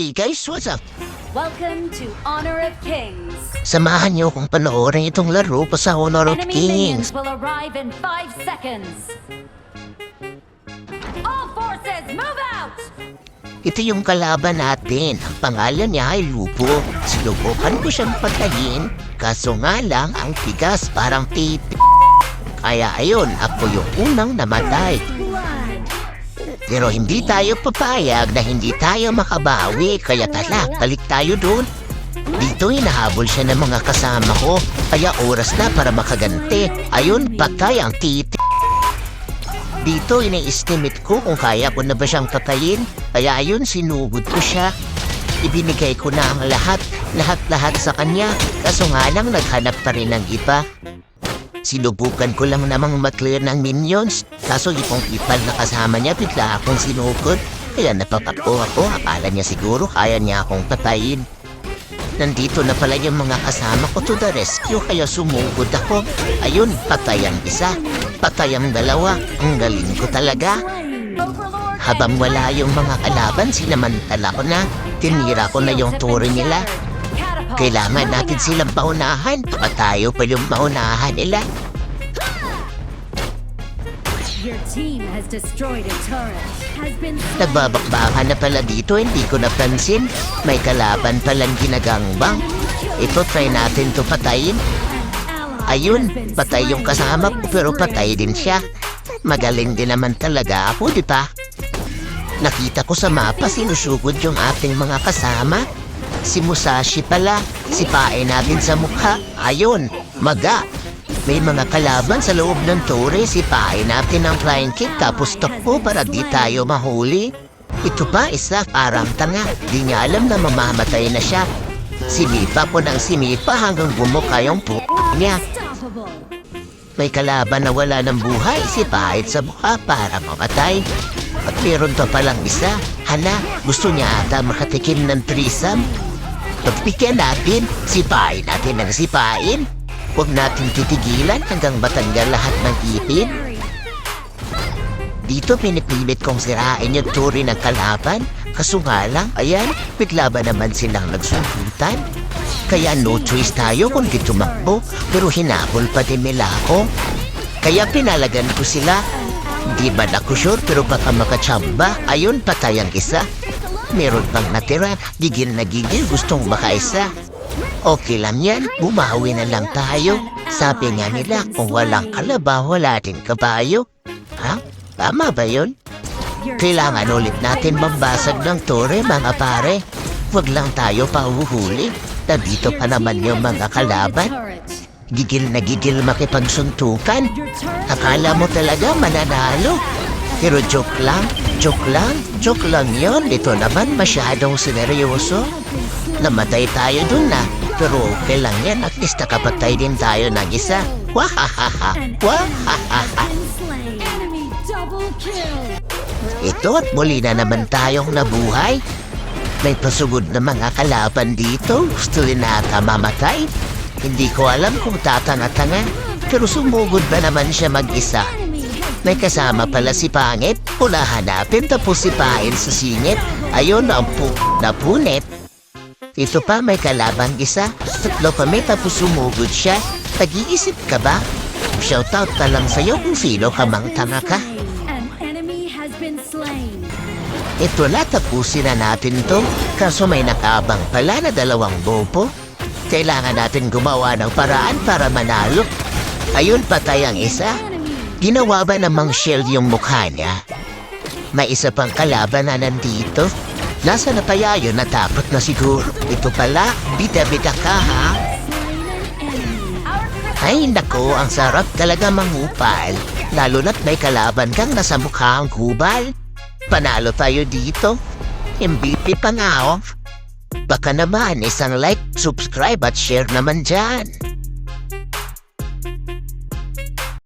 Hey guys, what's up? Welcome to Honor of Kings. Samahan niyo kung panoorin itong laro pa sa Honor of Enemy Kings. minions will arrive in 5 seconds. All forces, move out! Ito yung kalaban natin. Ang pangalan niya ay Lupo. Sinubukan ko siyang patayin. Kaso nga lang, ang tigas parang pipi. Kaya ayun, ako yung unang namatay. Pero hindi tayo papayag na hindi tayo makabawi. Kaya tala, balik tayo doon. Dito hinahabol siya ng mga kasama ko. Kaya oras na para makaganti. Ayun, patay ang titi. Dito ina-estimate ko kung kaya ko na ba siyang patayin. Kaya ayun, sinugod ko siya. Ibinigay ko na ang lahat sa kanya. Kaso nga lang naghanap pa rin ng iba. Sinubukan ko lang namang maklear ng minions. Kaso itong ipal na kasama niya bigla akong sinugod. Kaya napapako ako. Akala niya siguro kaya niya akong patayin. Nandito na pala yung mga kasama ko to the rescue. Kaya sumugod ako. Ayun, patay ang isa. Patay ang dalawa. Ang galing ko talaga. Habang wala yung mga kalaban, sinamantala ko na. Tinira ko na yung turo nila. Kailangan natin silang paunahan. Baka tayo pa yung paunahan nila. Your team has destroyed a turret. Has been Nagbabakbakan na pala dito, hindi ko napansin. May kalaban palang ginagangbang. Ito, try natin to patayin. Ayun, patay yung kasama ko pero patay din siya. Magaling din naman talaga ako, di ba? Nakita ko sa mapa sinusugod yung ating mga kasama. Si Musashi pala, sipain natin sa mukha. Ayun, maga. May mga kalaban sa loob ng tore, sipain natin ang flying kick tapos takbo para di tayo mahuli. Ito pa isa, parang tanga. Di niya alam na mamamatay na siya. Sinipa ko ng sinipa hanggang bumuka yung niya. May kalaban na wala ng buhay, sipain sa mukha para mamatay. At meron pa palang isa. Hala, gusto niya ata makatikim ng threesome. Pagpikyan natin, sipain natin ng sipain. Huwag natin titigilan hanggang matanggal lahat ng ipin. Dito pinipilit kong sirain yung turi ng kalaban. Kaso nga lang, ayan, bigla ba naman silang nagsuntutan? Kaya no choice tayo kundi tumakbo, pero hinabol pa din nila ako. Kaya pinalagan ko sila. Di ba ako sure pero baka makachamba. Ayun, patay ang isa. Meron pang natira, gigil na gigil, gustong makaisa. Okay lang yan, bumawi na lang tayo. Sabi nga nila, kung walang kalabaw, wala din kabayo. Ha? Tama ba yun? Kailangan ulit natin mambasag ng tore, mga pare. Huwag lang tayo pahuhuli. Nandito pa naman yung mga kalaban. Gigil na gigil makipagsuntukan. Akala mo talaga mananalo. Pero joke lang yun. Ito naman masyadong sineryoso. Namatay tayo dun na. Pero okay lang yan, at least nakapatay din tayo ng isa. Wahahaha, wahahaha. Ito at muli na naman tayong nabuhay. May pasugod na mga kalaban dito. Gusto rin nata mamatay. Hindi ko alam kung tatanga-tanga. Pero sumugod ba naman siya mag-isa? May kasama pala si Pangit. Pula hanapin tapos sipain sa singit. Ayun ang na punit. Ito pa may kalabang isa. Tatlo kami tapos sumugod siya. Tag-iisip ka ba? Shoutout na lang sa'yo kung sino ka mang tanga ka. An enemy has been slain. Ito na, tapusin na natin to. Kaso may nakabang pala na 2 bobo. Kailangan natin gumawa ng paraan para manalo. Ayun, patay ang isa. Ginawa ba namang shield yung mukha niya? May isa pang kalaban na nandito. Nasa na kaya yun? Natakot na siguro. Ito pala, bida-bida ka ha? Ay nako, ang sarap talaga mangupal. Lalo na't may kalaban kang nasa mukha ang kubal. Panalo tayo dito. MVP pa nga oh. Baka naman isang like, subscribe at share naman dyan.